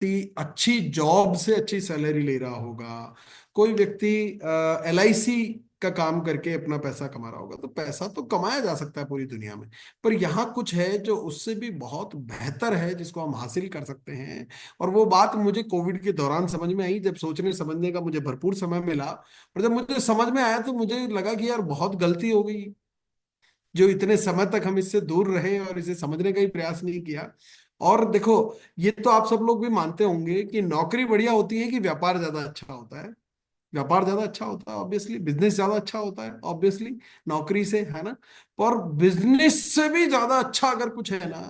अच्छी जॉब से अच्छी सैलरी ले रहा होगा, कोई व्यक्ति LIC का काम करके अपना पैसा कमा रहा होगा, तो पैसा तो कमाया जा सकता है पूरी दुनिया में। पर यहाँ कुछ है जो उससे भी बहुत बेहतर है जिसको हम हासिल कर सकते हैं। और वो बात मुझे कोविड के दौरान समझ में आई, जब सोचने समझने का मुझे भरपूर समय मिला। और जब मुझे समझ में आया तो मुझे लगा कि यार बहुत गलती हो गई, जो इतने समय तक हम इससे दूर रहे और इसे समझने का ही प्रयास नहीं किया। और देखो, ये तो आप सब लोग भी मानते होंगे कि नौकरी बढ़िया होती है कि व्यापार ज्यादा अच्छा होता है। व्यापार ज्यादा अच्छा होता है ऑब्वियसली, बिजनेस ज्यादा अच्छा होता है ऑब्वियसली, नौकरी से, है ना। पर बिजनेस से भी ज्यादा अच्छा अगर कुछ है ना,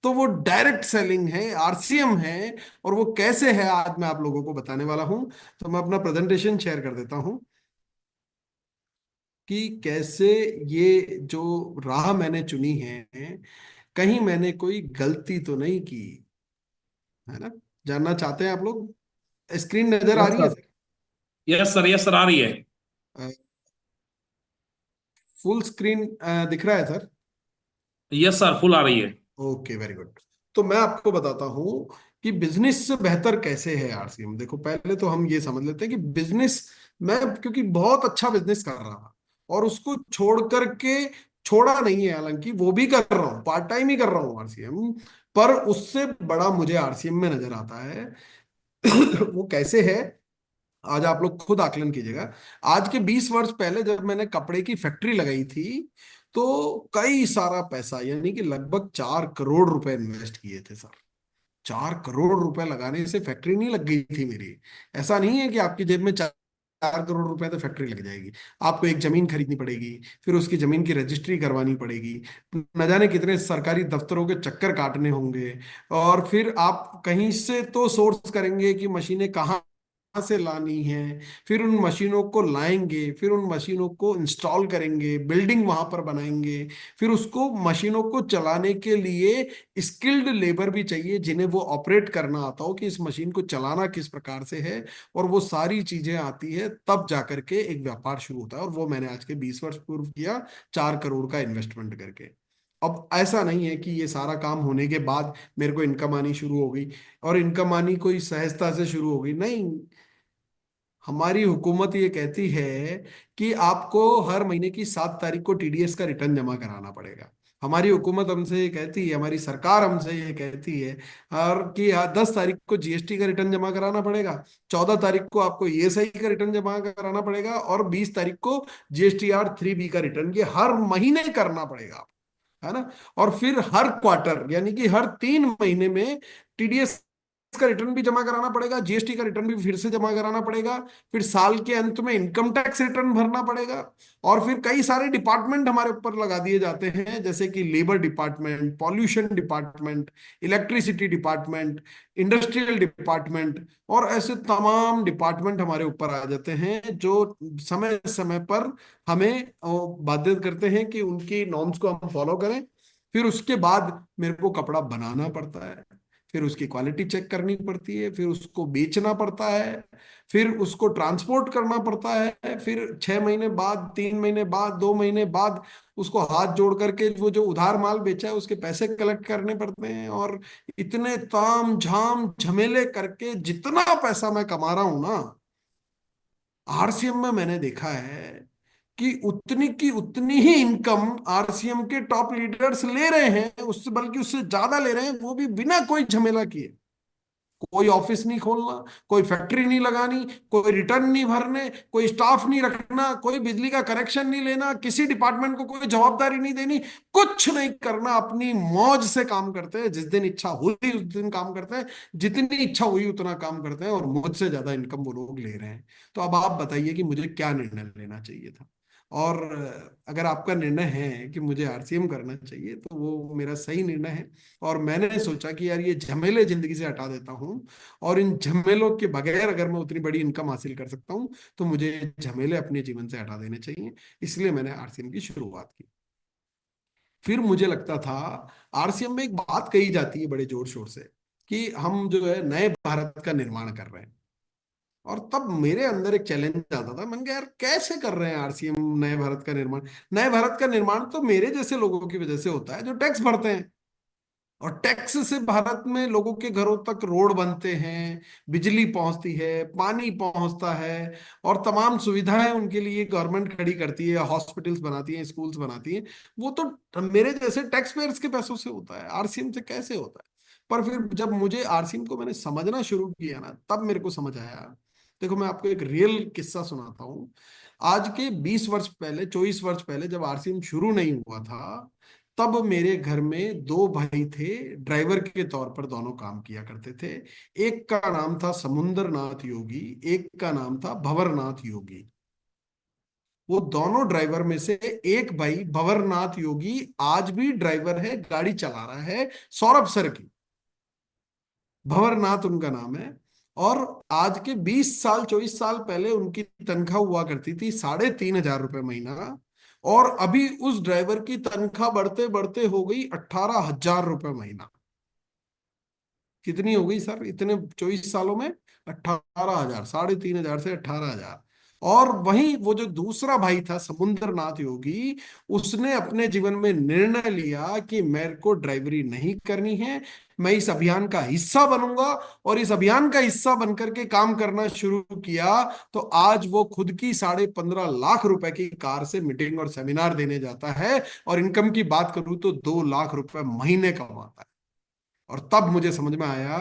तो वो डायरेक्ट सेलिंग है, RCM है। और वो कैसे है आज मैं आप लोगों को बताने वाला हूं। तो मैं अपना प्रेजेंटेशन शेयर कर देता हूं कि कैसे ये जो राह मैंने चुनी है, कहीं मैंने कोई गलती तो नहीं की, है ना। जानना चाहते हैं आप लोग? स्क्रीन नजर आ यस रही है sir. Sir? Yes sir, yes sir, आ रही है। फुल स्क्रीन दिख रहा है सर? यस सर, फुल आ रही है। Okay, very good. तो मैं आपको बताता हूं कि बिजनेस से बेहतर कैसे है RCM। देखो, पहले तो हम ये समझ लेते हैं कि बिजनेस, मैं क्योंकि बहुत अच्छा बिजनेस कर रहा था और उसको छोड़ करके, छोड़ा नहीं है हालांकि, वो भी कर रहा हूँ, पार्ट टाइम ही कर रहा हूँ RCM। पर उससे बड़ा मुझे RCM में नजर आता है। वो कैसे है, आज आप लोग खुद आकलन कीजिएगा। आज के 20 वर्ष पहले जब मैंने कपड़े की फैक्ट्री लगाई थी, तो कई सारा पैसा, यानी कि लगभग 4 करोड़ रुपए इन्वेस्ट किए थे सर। 4 करोड़ रुपए लगाने से फैक्ट्री नहीं लग गई थी मेरी। ऐसा नहीं है कि आपकी जेब में 4 करोड़ रुपए तो फैक्ट्री लग जाएगी। आपको एक जमीन खरीदनी पड़ेगी, फिर उसकी जमीन की रजिस्ट्री करवानी पड़ेगी, न जाने कितने सरकारी दफ्तरों के चक्कर काटने होंगे। और फिर आप कहीं से तो सोर्स करेंगे कि मशीनें कहाँ से लानी है, फिर उन मशीनों को लाएंगे, फिर उन मशीनों को इंस्टॉल करेंगे, बिल्डिंग वहां पर बनाएंगे, फिर उसको मशीनों को चलाने के लिए स्किल्ड लेबर भी चाहिए जिन्हें वो ऑपरेट करना आता हो कि इस मशीन को चलाना किस प्रकार से है। और वो सारी चीजें आती है, तब जाकर के एक व्यापार शुरू होता है। और वो मैंने आज के 20 वर्ष पूर्व किया, 4 करोड़ का इन्वेस्टमेंट करके। अब ऐसा नहीं है कि ये सारा काम होने के बाद मेरे को इनकम आनी शुरू हो गई, और इनकम आनी कोई सहजता से शुरू हो गई, नहीं। हमारी हुकूमत ये कहती है कि आपको हर महीने की 7 तारीख को TDS का रिटर्न जमा कराना पड़ेगा। हमारी हुकूमत हमसे ये कहती है, हमारी सरकार हमसे ये कहती है, और कि 10 तारीख को GST का रिटर्न जमा कराना पड़ेगा, 14 तारीख को आपको ESI का रिटर्न जमा कराना पड़ेगा, और 20 तारीख को GSTR 3B का रिटर्न, ये हर महीने करना पड़ेगा, है ना। और फिर हर क्वार्टर, यानी कि हर 3 महीने में TDS का रिटर्न भी जमा कराना पड़ेगा, GST का रिटर्न भी फिर से जमा कराना पड़ेगा, फिर साल के अंत में इनकम टैक्स रिटर्न भरना पड़ेगा। और फिर कई सारे डिपार्टमेंट हमारे ऊपर लगा दिए जाते हैं, जैसे कि labour department, pollution department, electricity department, industrial department, और ऐसे तमाम डिपार्टमेंट हमारे ऊपर आ जाते हैं जो समय समय पर हमें बाधित करते हैं कि उनकी नॉर्म्स को हम फॉलो करें। फिर उसके बाद मेरे को कपड़ा बनाना पड़ता है, फिर उसकी क्वालिटी चेक करनी पड़ती है, फिर उसको बेचना पड़ता है, फिर उसको ट्रांसपोर्ट करना पड़ता है, फिर 6 महीने बाद, 3 महीने बाद, 2 महीने बाद उसको हाथ जोड़ करके वो जो उधार माल बेचा है उसके पैसे कलेक्ट करने पड़ते हैं। और इतने ताम झाम झमेले करके जितना पैसा मैं कमा रहा हूं ना, RCM में मैंने देखा है कि उतनी की उतनी ही इनकम RCM के टॉप लीडर्स ले रहे हैं, उससे बल्कि उससे ज्यादा ले रहे हैं, वो भी बिना कोई झमेला किए। कोई ऑफिस नहीं खोलना, कोई फैक्ट्री नहीं लगानी, कोई रिटर्न नहीं भरने, कोई स्टाफ नहीं रखना, कोई बिजली का कनेक्शन नहीं लेना, किसी डिपार्टमेंट को कोई जवाबदारी नहीं देनी, कुछ नहीं करना, अपनी मौज से काम करते हैं, जिस दिन इच्छा हुई उस दिन काम करते हैं, जितनी इच्छा हुई उतना काम करते हैं, और मुझसे ज्यादा इनकम वो लोग ले रहे हैं। तो अब आप बताइए कि मुझे क्या निर्णय लेना चाहिए था। और अगर आपका निर्णय है कि मुझे RCM करना चाहिए, तो वो मेरा सही निर्णय है। और मैंने सोचा कि यार ये झमेले जिंदगी से हटा देता हूँ, और इन झमेलों के बगैर अगर मैं उतनी बड़ी इनकम हासिल कर सकता हूँ, तो मुझे झमेले अपने जीवन से हटा देने चाहिए। इसलिए मैंने RCM की शुरुआत की। फिर मुझे लगता था, RCM में एक बात कही जाती है बड़े जोर शोर से, कि हम जो है नए भारत का निर्माण कर रहे हैं। और तब मेरे अंदर एक चैलेंज आता था, मैंने कहा यार कैसे कर रहे हैं RCM नए भारत का निर्माण? नए भारत का निर्माण तो मेरे जैसे लोगों की वजह से होता है जो टैक्स भरते हैं। और टैक्स से भारत में लोगों के घरों तक रोड बनते हैं, बिजली पहुंचती है, पानी पहुंचता है, और तमाम सुविधाएं उनके लिए गवर्नमेंट खड़ी करती है, हॉस्पिटल्स बनाती है, स्कूल्स बनाती है। वो तो मेरे जैसे टैक्स पेयर्स के पैसों से होता है, आरसीएम से कैसे होता है? पर फिर जब मुझे आरसीएम को मैंने समझना शुरू किया ना, तब मेरे को समझ आया। देखो मैं आपको एक रियल किस्सा सुनाता हूँ। आज के 20 वर्ष पहले, 24 वर्ष पहले, जब आरसीएम शुरू नहीं हुआ था, तब मेरे घर में दो भाई थे, ड्राइवर के तौर पर दोनों काम किया करते थे। एक का नाम था समुंदर नाथ योगी, एक का नाम था भंवरनाथ योगी। वो दोनों ड्राइवर में से एक भाई भंवरनाथ योगी आज भी ड्राइवर है, गाड़ी चला रहा है, सौरभ सर की, भंवरनाथ उनका नाम है। और आज के 20 साल, 24 साल पहले उनकी तनख्वाह हुआ करती थी 3,500 रुपये महीना। और अभी उस ड्राइवर की तनख्वाह बढ़ते बढ़ते हो गई 18,000 रुपये महीना। कितनी हो गई सर इतने 24 सालों में? 18,000, 3,500 से 18,000। और वहीं वो जो दूसरा भाई था समुंदर नाथ योगी, उसने अपने जीवन में निर्णय लिया कि मेरे को ड्राइवरी नहीं करनी है, मैं इस अभियान का हिस्सा बनूंगा। और इस अभियान का हिस्सा बनकर के काम करना शुरू किया, तो आज वो खुद की 15.5 लाख रुपए की कार से मीटिंग और सेमिनार देने जाता है, और इनकम की बात करूं तो 2 लाख रुपए महीने कमाता है। और तब मुझे समझ में आया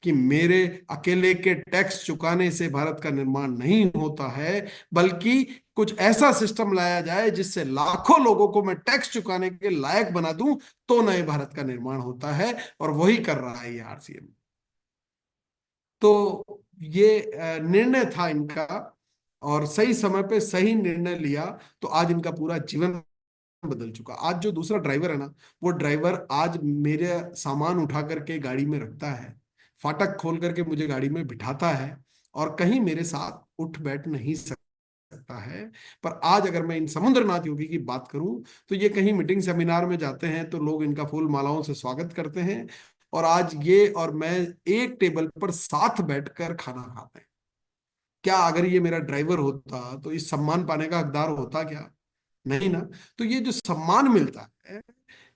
कि मेरे अकेले के टैक्स चुकाने से भारत का निर्माण नहीं होता है, बल्कि कुछ ऐसा सिस्टम लाया जाए जिससे लाखों लोगों को मैं टैक्स चुकाने के लायक बना दूं, तो नए भारत का निर्माण होता है। और वही कर रहा है ये आरसीएम। तो ये निर्णय था इनका, और सही समय पे सही निर्णय लिया, तो आज इनका पूरा जीवन बदल चुका। आज जो दूसरा ड्राइवर है ना, वो ड्राइवर आज मेरे सामान उठा करके गाड़ी में रखता है, फाटक खोल करके मुझे गाड़ी में बिठाता है, और कहीं मेरे साथ उठ बैठ नहीं सकता है। पर आज अगर मैं इन समुद्रनाथ योगी की बात करूं, तो ये कहीं मीटिंग सेमिनार में जाते हैं तो लोग इनका फूल मालाओं से स्वागत करते हैं। और आज ये और मैं एक टेबल पर साथ बैठकर खाना खाते हैं। क्या अगर ये मेरा ड्राइवर होता तो इस सम्मान पाने का हकदार होता क्या? नहीं ना। तो ये जो सम्मान मिलता है,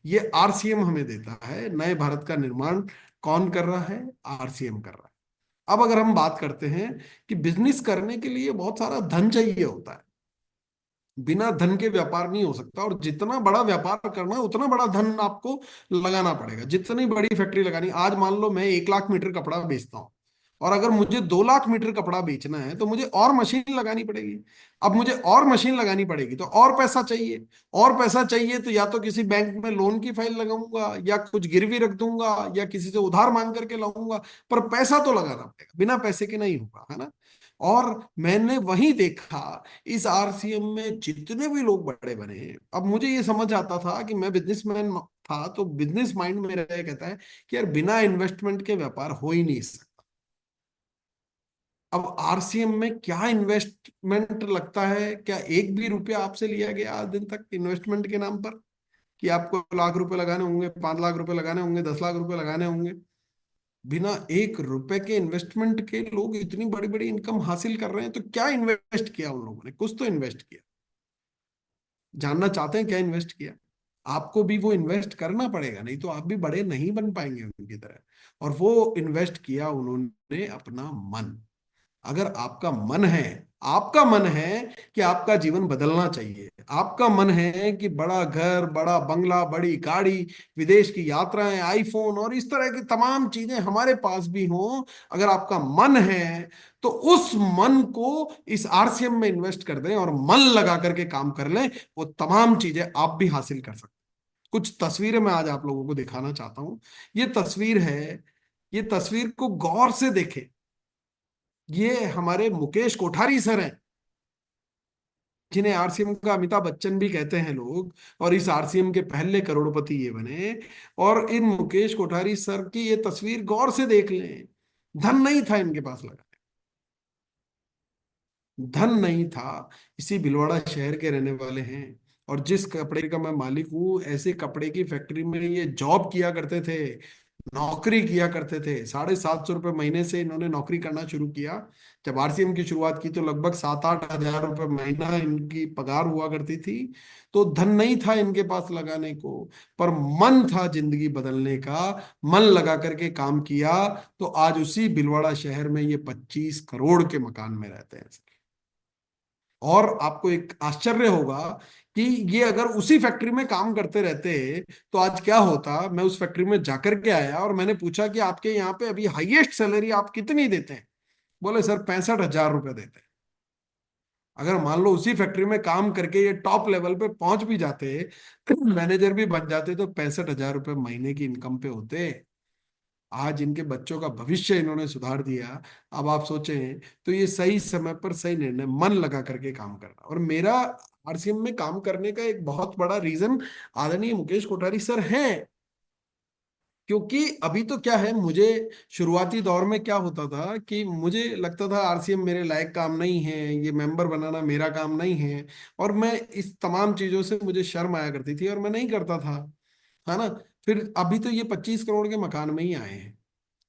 ये आरसीएम हमें देता है। नए भारत का निर्माण कौन कर रहा है? आरसीएम कर रहा है। अब अगर हम बात करते हैं कि बिजनेस करने के लिए बहुत सारा धन चाहिए होता है, बिना धन के व्यापार नहीं हो सकता। और जितना बड़ा व्यापार करना है उतना बड़ा धन आपको लगाना पड़ेगा। जितनी बड़ी फैक्ट्री लगानी, आज मान लो मैं 1 लाख मीटर कपड़ा बेचता हूँ, और अगर मुझे 2 लाख मीटर कपड़ा बेचना है तो मुझे और मशीन लगानी पड़ेगी। अब मुझे और मशीन लगानी पड़ेगी तो और पैसा चाहिए। और पैसा चाहिए तो या तो किसी बैंक में लोन की फाइल लगाऊंगा, या कुछ गिरवी रख दूंगा, या किसी से उधार मांग करके लाऊंगा। पर पैसा तो लगाना पड़ेगा, बिना पैसे के नहीं होगा, है ना। और मैंने वही देखा, इस आरसीएम में जितने भी लोग बड़े बने, अब मुझे ये समझ आता था कि मैं बिजनेसमैन था, तो बिजनेस माइंड मेरा ये कहता है कि यार बिना इन्वेस्टमेंट के व्यापार हो ही नहीं सकता। अब आरसीएम में क्या इन्वेस्टमेंट लगता है? क्या एक भी रुपया आपसे लिया गया आज दिन तक इन्वेस्टमेंट के नाम पर, कि आपको लाख रुपए लगाने होंगे, 5 लाख रुपए लगाने होंगे, 10 लाख रुपए लगाने होंगे? बिना एक रुपए के इन्वेस्टमेंट के लोग इतनी बड़ी बड़ी इनकम हासिल कर रहे हैं, तो क्या इन्वेस्ट किया उन लोगों ने? कुछ तो इन्वेस्ट किया। जानना चाहते हैं क्या इन्वेस्ट किया? आपको भी वो इन्वेस्ट करना पड़ेगा, नहीं तो आप भी बड़े नहीं बन पाएंगे उनकी तरह। और वो इन्वेस्ट किया उन्होंने अपना मन। अगर आपका मन है, आपका मन है कि आपका जीवन बदलना चाहिए, आपका मन है कि बड़ा घर, बड़ा बंगला, बड़ी गाड़ी, विदेश की यात्राएं, आईफोन और इस तरह की तमाम चीजें हमारे पास भी हों, अगर आपका मन है, तो उस मन को इस आरसीएम में इन्वेस्ट कर दें और मन लगा करके काम कर लें। वो तमाम चीजें आप भी हासिल कर सकते हैं। कुछ तस्वीरें मैं आज आप लोगों को दिखाना चाहता हूं। ये तस्वीर है, ये तस्वीर को गौर से देखें। ये हमारे मुकेश कोठारी सर हैं, जिन्हें आरसीएम का अमिताभ बच्चन भी कहते हैं लोग, और इस आरसीएम के पहले करोड़पति ये बने। और इन मुकेश कोठारी सर की ये तस्वीर गौर से देख लें। धन नहीं था इनके पास लगा, धन नहीं था। इसी भीलवाड़ा शहर के रहने वाले हैं, और जिस कपड़े का मैं मालिक हूं, ऐसे कपड़े की फैक्ट्री में ये जॉब किया करते थे। नौकरी किया करते थे। 750 रुपये महीने से इन्होंने नौकरी करना शुरू किया। जब आरसीएम की शुरुआत की तो लगभग 7-8 हजार रुपये महीना इनकी पगार हुआ करती थी। तो धन नहीं था इनके पास लगाने को, पर मन था जिंदगी बदलने का। मन लगा करके काम किया, तो आज उसी भीलवाड़ा शहर में ये 25 करोड़ के मकान में रहते हैं। और आपको एक आश्चर्य होगा कि ये अगर उसी फैक्ट्री में काम करते रहते तो आज क्या होता। मैं उस फैक्ट्री में जाकर के आया और मैंने पूछा कि आपके यहाँ पे अभी हाईएस्ट सैलरी आप कितनी देते हैं। बोले सर 65 हजार रुपये देते हैं। अगर मान लो उसी फैक्ट्री में काम करके ये टॉप लेवल पे पहुंच भी जाते, मैनेजर भी बन जाते, तो 65 हजार रुपये महीने की इनकम पे होते। आज इनके बच्चों का भविष्य इन्होंने सुधार दिया। अब आप सोचें तो ये सही समय पर सही निर्णय, मन लगा करके काम करना। और मेरा आरसीएम में काम करने का एक बहुत बड़ा रीजन आदरणीय मुकेश कोठारी सर हैं। क्योंकि अभी तो क्या है, मुझे शुरुआती दौर में क्या होता था कि मुझे लगता था आरसीएम मेरे लायक काम नहीं है, ये मेंबर बनाना मेरा काम नहीं है। और मैं इस तमाम चीजों से मुझे शर्म आया करती थी और मैं नहीं करता था, है ना। फिर अभी तो ये 25 करोड़ के मकान में ही आए हैं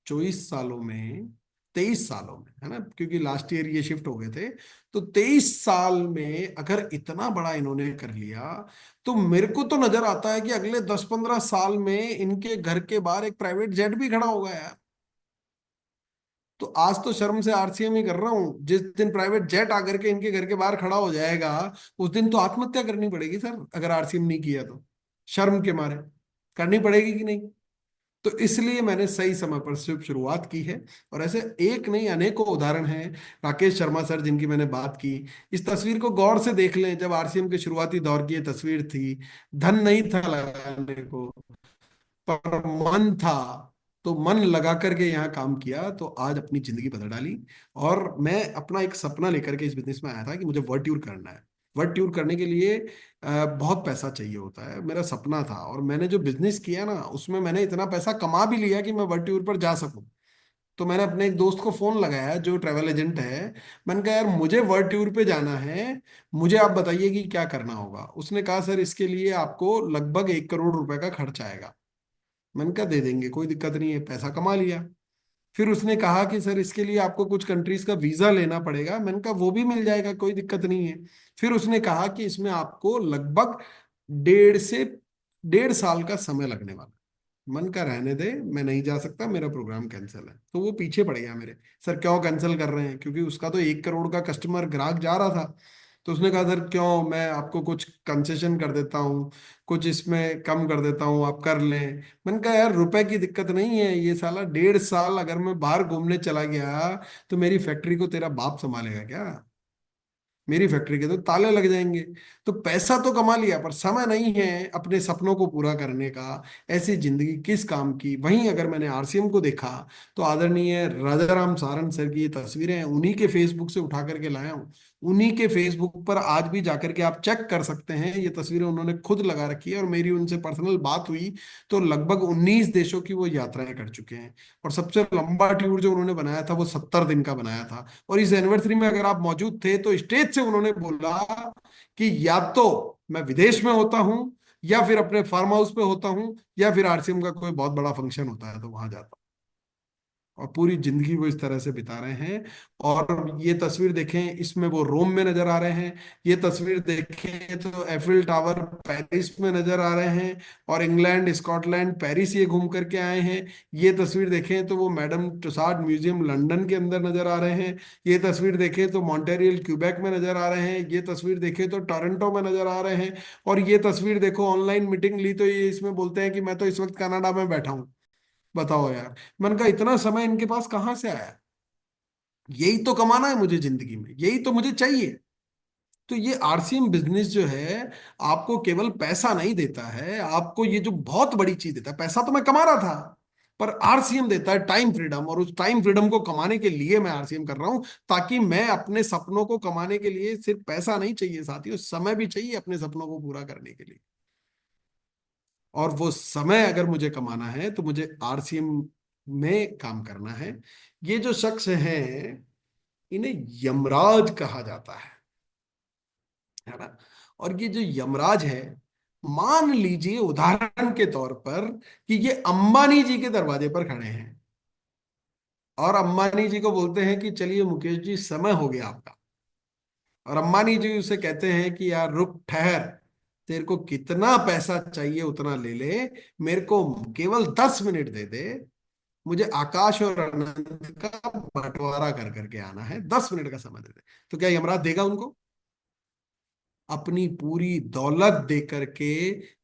24 सालों में, 23 सालों में, है ना, क्योंकि लास्ट ईयर ये शिफ्ट हो गए थे। तो 23 साल में अगर इतना बड़ा इन्होंने कर लिया, तो मेरे को तो नजर आता है कि अगले 10-15 साल में इनके घर के बाहर एक प्राइवेट जेट भी खड़ा होगा यार। तो आज तो शर्म से आरसीएम ही कर रहा हूं, जिस दिन प्राइवेट जेट आकर के इनके घर के बाहर खड़ा हो जाएगा, उस दिन तो आत्महत्या करनी पड़ेगी सर, अगर आरसीएम नहीं किया तो। शर्म के मारे करनी पड़ेगी कि नहीं। तो इसलिए मैंने सही समय पर सिर्फ शुरुआत की है। और ऐसे एक नहीं अनेकों उदाहरण हैं। राकेश शर्मा सर जिनकी मैंने बात की, इस तस्वीर को गौर से देख लें। जब आरसीएम के शुरुआती दौर की ये तस्वीर थी, धन नहीं था लगाने को, पर मन था। तो मन लगा करके यहाँ काम किया, तो आज अपनी जिंदगी बदल डाली। और मैं अपना एक सपना लेकर के इस बिजनेस में आया था कि मुझे वर्ल्ड टूर करना है। वर्ल्ड टूर करने के लिए बहुत पैसा चाहिए होता है, मेरा सपना था। और मैंने जो बिजनेस किया ना, उसमें मैंने इतना पैसा कमा भी लिया कि मैं वर्ल्ड टूर पर जा सकूं। तो मैंने अपने एक दोस्त को फोन लगाया जो ट्रैवल एजेंट है। मैंने कहा यार मुझे वर्ल्ड टूर पे जाना है, मुझे आप बताइए कि क्या करना होगा। उसने कहा सर इसके लिए आपको लगभग 1 करोड़ रुपए का खर्च आएगा। मैंने कहा दे देंगे, कोई दिक्कत नहीं है, पैसा कमा लिया। फिर उसने कहा कि सर इसके लिए आपको कुछ कंट्रीज का वीजा लेना पड़ेगा। मैंने कहा वो भी मिल जाएगा, कोई दिक्कत नहीं है। फिर उसने कहा कि इसमें आपको लगभग 1.5 से 1.5 साल का समय लगने वाला है। मन का रहने दे, मैं नहीं जा सकता, मेरा प्रोग्राम कैंसिल है। तो वो पीछे पड़ गया मेरे, सर क्यों कैंसिल कर रहे हैं, क्योंकि उसका तो 1 करोड़ का कस्टमर ग्राहक जा रहा था। तो उसने कहा सर क्यों, मैं आपको कुछ कंसेशन कर देता हूँ, कुछ इसमें कम कर देता हूँ, आप कर लें। मैंने कहा यार रुपए की दिक्कत नहीं है, ये साला 1.5 साल अगर मैं बाहर घूमने चला गया, तो मेरी फैक्ट्री को तेरा बाप संभालेगा क्या। मेरी फैक्ट्री के तो ताले लग जाएंगे। तो पैसा तो कमा लिया, पर समय नहीं है अपने सपनों को पूरा करने का। ऐसी जिंदगी किस काम की। वहीं अगर मैंने आरसीएम को देखा, तो आदरणीय राजाराम सारन सर की ये तस्वीरें हैं, उन्हीं के फेसबुक से उठा करके लाया हूँ। उन्हीं के फेसबुक पर आज भी जाकर के आप चेक कर सकते हैं, ये तस्वीरें उन्होंने खुद लगा रखी है। और मेरी उनसे पर्सनल बात हुई, तो लगभग 19 देशों की वो यात्राएं कर चुके हैं। और सबसे लंबा टूर जो उन्होंने बनाया था वो 70 दिन का बनाया था। और इस एनिवर्सरी में अगर आप मौजूद थे, तो स्टेज से उन्होंने बोला कि या तो मैं विदेश में होता हूं, या फिर अपने फार्म हाउस पे होता हूं, या फिर आरसीएम का कोई बहुत बड़ा फंक्शन होता है तो वहां जाता हूं। और पूरी जिंदगी वो इस तरह से बिता रहे हैं। और ये तस्वीर देखें, इसमें वो रोम में नजर आ रहे हैं। ये तस्वीर देखें तो एफिल टावर पेरिस में नजर आ रहे हैं। और इंग्लैंड, स्कॉटलैंड, पेरिस ये घूम करके आए हैं। ये तस्वीर देखें तो वो मैडम टुसाड म्यूजियम लंदन के अंदर नजर आ रहे हैं। ये तस्वीर देखें तो मॉन्टेरियल क्यूबेक में नजर आ रहे हैं। ये तस्वीर देखें तो टोरंटो में नजर आ रहे हैं। और ये तस्वीर देखो, ऑनलाइन मीटिंग ली तो ये इसमें बोलते हैं कि मैं तो इस वक्त कनाडा में बैठा हूं। बताओ यार, मन का इतना समय इनके पास कहाँ से आया। यही तो कमाना है मुझे जिंदगी में, यही तो मुझे चाहिए। तो ये आरसीएम बिजनेस जो है, आपको केवल पैसा नहीं देता है, आपको ये जो बहुत बड़ी चीज देता है। पैसा तो मैं कमा रहा था, पर आरसीएम देता है टाइम फ्रीडम। और उस टाइम फ्रीडम को कमाने के लिए मैं आरसीएम कर रहा हूं, ताकि मैं अपने सपनों को कमाने के लिए सिर्फ पैसा नहीं चाहिए साथियों, समय भी चाहिए अपने सपनों को पूरा करने के लिए। और वो समय अगर मुझे कमाना है, तो मुझे आरसीएम में काम करना है। ये जो शख्स हैं, इन्हें यमराज कहा जाता है ना। और ये जो यमराज है, मान लीजिए उदाहरण के तौर पर कि ये अंबानी जी के दरवाजे पर खड़े हैं और अंबानी जी को बोलते हैं कि चलिए मुकेश जी, समय हो गया आपका। और अंबानी जी उसे कहते हैं कि यार रुक, ठहर, तेरे को कितना पैसा चाहिए उतना ले ले, मेरे को केवल 10 मिनट दे दे, मुझे आकाश और अनंत का बंटवारा कर करके आना है, 10 मिनट का समय दे दे। तो क्या यमराज देगा उनको? अपनी पूरी दौलत दे करके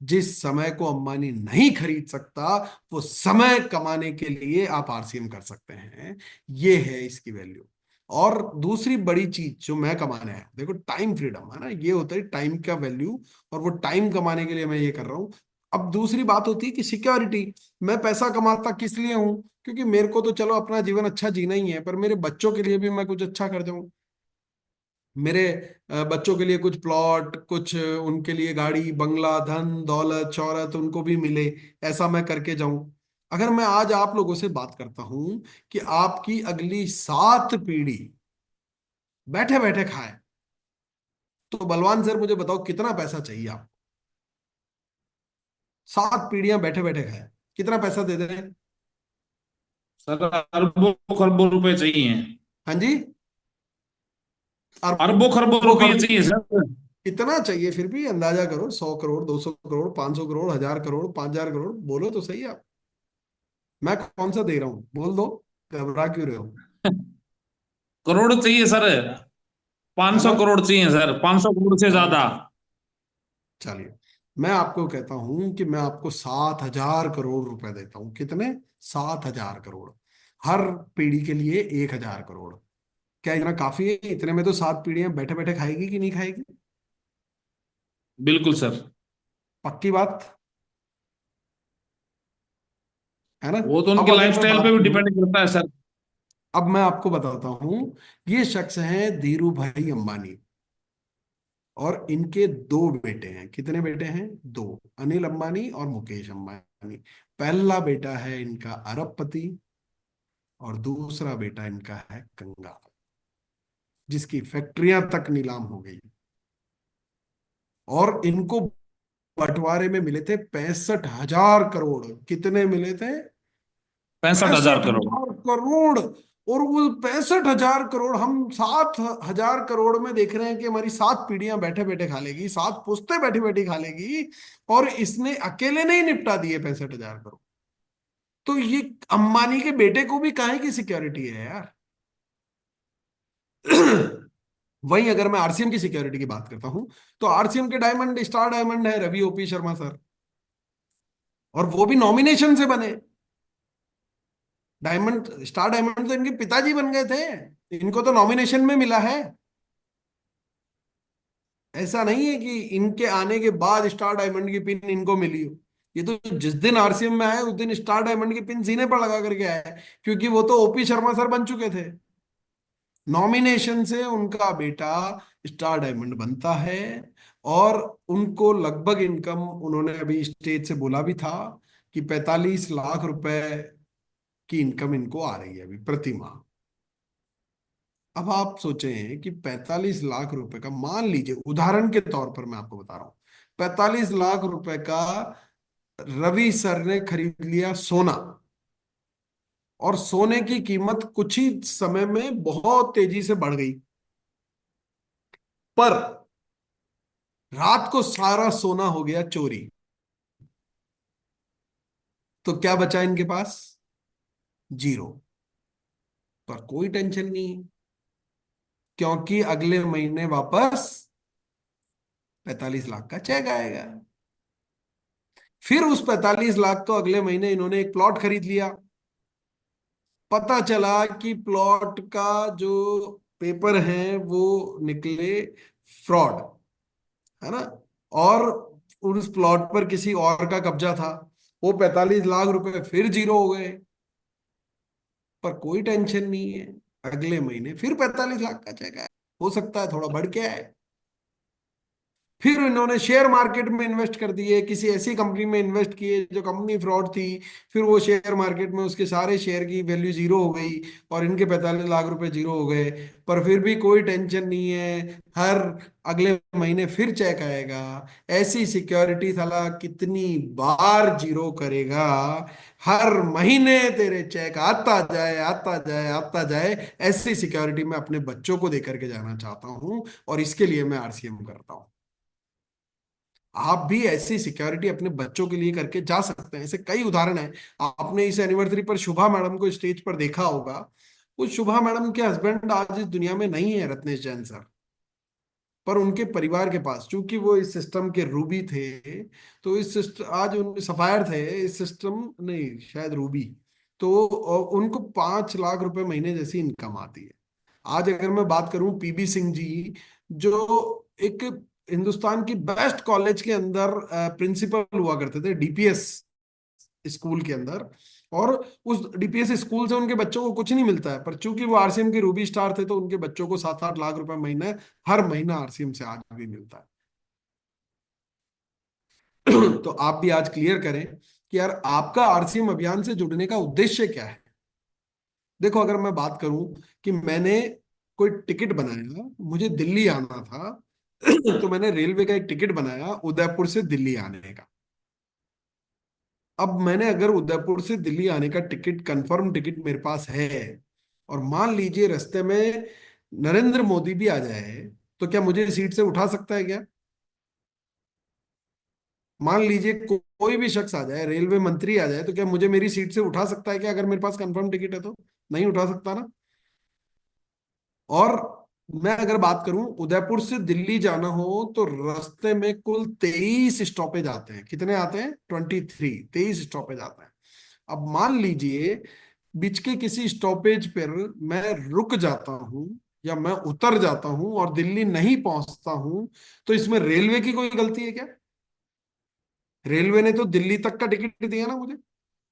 जिस समय को अंबानी नहीं खरीद सकता, वो समय कमाने के लिए आप आरसीएम कर सकते हैं। ये है इसकी वैल्यू। और दूसरी बड़ी चीज जो मैं कमाना है, देखो, टाइम फ्रीडम है ना, ये होता है टाइम का वैल्यू। और वो टाइम कमाने के लिए मैं ये कर रहा हूं। अब दूसरी बात होती है कि सिक्योरिटी। मैं पैसा कमाता किस लिए हूं? क्योंकि मेरे को तो चलो अपना जीवन अच्छा जीना ही है, पर मेरे बच्चों के लिए भी मैं कुछ अच्छा कर दूं। मेरे बच्चों के लिए कुछ प्लॉट, कुछ उनके लिए गाड़ी बंगला, धन दौलत शौहरत उनको भी मिले, ऐसा मैं करके जाऊं। अगर मैं आज आप लोगों से बात करता हूं कि आपकी अगली 7 पीढ़ी बैठे बैठे खाए, तो बलवान सर मुझे बताओ कितना पैसा चाहिए आप? 7 पीढ़ियां बैठे बैठे खाए, कितना पैसा दे दें? सर अरबों खरबों रुपए चाहिए। हाँ जी। अरबों खरबों अरबों रुपये खरबों। चाहिए सर। कितना चाहिए फिर भी अंदाजा करो, 100 करोड़, 200 करोड़, 500 करोड़, 1000 करोड़, 5000 करोड़, बोलो तो सही आप। मैं कौन सा दे रहा हूं, बोल दो। घबरा क्यों रहे हो? करोड़ चाहिए सर। है 500 ना? करोड़ चाहिए सर, 500 करोड़ से ज्यादा। 500। चलिए, मैं आपको कहता हूं कि मैं आपको 7,000 करोड़ रुपए देता हूं। कितने? 7,000 करोड़। हर पीढ़ी के लिए 1,000 करोड़। क्या इतना काफी है? इतने में तो 7 पीढ़ियां बैठे बैठे खाएगी कि नहीं खाएगी? बिल्कुल सर। पक्की बात है ना? वो तो अब उनकी अगर मैं लाइफस्टाइल बात पे भी करूं, डिपेंड करता है सर। अब मैं आपको बताता हूं। ये शख्स हैं धीरू भाई अंबानी। और इनके 2 बेटे हैं। कितने बेटे हैं? 2। अनिल अंबानी और मुकेश अंबानी। पहला बेटा है इनका अरबपति, और दूसरा बेटा इनका है कंगाल, जिसकी फैक्ट्रियां तक नीलाम हो गई। और इनको बंटवारे में मिले थे 65,000 करोड़। कितने मिले थे? 65,000 करोड़। 65,000 करोड़। और वो 65,000 करोड़ हम 7,000 करोड़ में देख रहे हैं कि हमारी 7 पीढ़ियां बैठे बैठे खा लेगी, 7 पुश्तें बैठी बैठी खा लेगी। और इसने अकेले नहीं निपटा दिए 65,000 करोड़। तो ये अंबानी के बेटे को भी काहे की सिक्योरिटी है यार? वहीं अगर मैं आरसीएम की सिक्योरिटी की बात करता हूं, तो आरसीएम के डायमंड, स्टार डायमंड है रवि ओपी शर्मा सर। और वो भी नॉमिनेशन से बने। डायमंड, स्टार डायमंड तो इनके पिताजी बन गए थे। इनको तो नॉमिनेशन में मिला है। ऐसा नहीं है कि इनके आने के बाद स्टार डायमंड की पिन इनको मिली हो। ये तो जिस दिन आरसीएम में आए उस दिन स्टार डायमंड की पिन सीने पर लगा करके आए, क्योंकि वो तो ओपी शर्मा सर बन चुके थे। नॉमिनेशन से उनका बेटा स्टार डायमंड बनता है। और उनको लगभग इनकम, उन्होंने अभी स्टेज से बोला भी था कि 45 लाख रुपए की इनकम इनको आ रही है अभी प्रति माह। अब आप सोचें कि 45 लाख रुपए का, मान लीजिए उदाहरण के तौर पर मैं आपको बता रहा हूं, 45 लाख रुपए का रवि सर ने खरीद लिया सोना। और सोने की कीमत कुछ ही समय में बहुत तेजी से बढ़ गई। पर रात को सारा सोना हो गया चोरी। तो क्या बचा इनके पास? जीरो। पर कोई टेंशन नहीं है, क्योंकि अगले महीने वापस 45 लाख का चेक आएगा। फिर उस 45 लाख को अगले महीने इन्होंने एक प्लॉट खरीद लिया। पता चला कि प्लॉट का जो पेपर है वो निकले फ्रॉड, है ना? और उस प्लॉट पर किसी और का कब्जा था। वो 45 लाख रुपए फिर जीरो हो गए। पर कोई टेंशन नहीं है, अगले महीने फिर 45 लाख का चेक आए। हो सकता है थोड़ा बढ़ के आए। फिर इन्होंने शेयर मार्केट में इन्वेस्ट कर दिए, किसी ऐसी कंपनी में इन्वेस्ट किए जो कंपनी फ्रॉड थी। फिर वो शेयर मार्केट में उसके सारे शेयर की वैल्यू जीरो हो गई और इनके 45 लाख रुपए जीरो हो गए। पर फिर भी कोई टेंशन नहीं है, हर अगले महीने फिर चेक आएगा। ऐसी सिक्योरिटी साला कितनी बार जीरो करेगा, हर महीने तेरे चेक आता जाए आता जाए आता जाए। ऐसी सिक्योरिटी मैं अपने बच्चों को देकर के जाना चाहता हूं, और इसके लिए मैं आरसीएम करता हूं। आप भी ऐसी सिक्योरिटी अपने बच्चों के लिए करके जा सकते हैं। ऐसे कई उदाहरण हैं। आपने इस एनिवर्सरी पर शुभा मैडम को स्टेज पर देखा होगा। उस शुभा मैडम के हस्बैंड आज इस दुनिया में नहीं है, रत्नेश जैन सर। पर उनके परिवार के पास, चूंकि वो इस सिस्टम के रूबी थे, तो इस सिस्टम आज उन सफायर थे इस सिस्टम, नहीं शायद रूबी। तो उनको 5 लाख रुपए महीने जैसी इनकम आती है। आज अगर मैं बात करूं पीबी सिंह जी, जो एक हिंदुस्तान की बेस्ट कॉलेज के अंदर प्रिंसिपल हुआ करते थे, डीपीएस स्कूल के अंदर। और उस डीपीएस स्कूल से उनके बच्चों को कुछ नहीं मिलता है, पर चूंकि वो आरसीएम के रूबी स्टार थे तो उनके बच्चों को 7-8 लाख रुपए महीने हर महीना आरसीएम से आज भी मिलता है। तो आप भी आज क्लियर करें कि यार आपका आरसीएम अभियान से जुड़ने का उद्देश्य क्या है। देखो, अगर मैं बात करूं कि मैंने कोई टिकट बनाया, मुझे दिल्ली आना था, तो मैंने रेलवे का एक टिकट बनाया उदयपुर से दिल्ली आने का। अब मैंने अगर उदयपुर से दिल्ली आने का टिकट, कंफर्म टिकट मेरे पास है, और मान लीजिए रास्ते में नरेंद्र मोदी भी आ जाए, तो क्या मुझे सीट से उठा सकता है क्या? मान लीजिए कोई भी शख्स आ जाए, रेलवे मंत्री आ जाए, तो क्या मुझे मेरी सीट से उठा सकता है क्या, अगर मेरे पास कंफर्म टिकट है तो? नहीं उठा सकता ना। और मैं अगर बात करूं, उदयपुर से दिल्ली जाना हो तो रास्ते में कुल 23 स्टॉपेज आते हैं। कितने आते हैं? 23 स्टॉपेज आते हैं। अब मान लीजिए बीच के किसी स्टॉपेज पर मैं रुक जाता हूं, या मैं उतर जाता हूं और दिल्ली नहीं पहुंचता हूं, तो इसमें रेलवे की कोई गलती है क्या? रेलवे ने तो दिल्ली तक का टिकट दिया ना मुझे,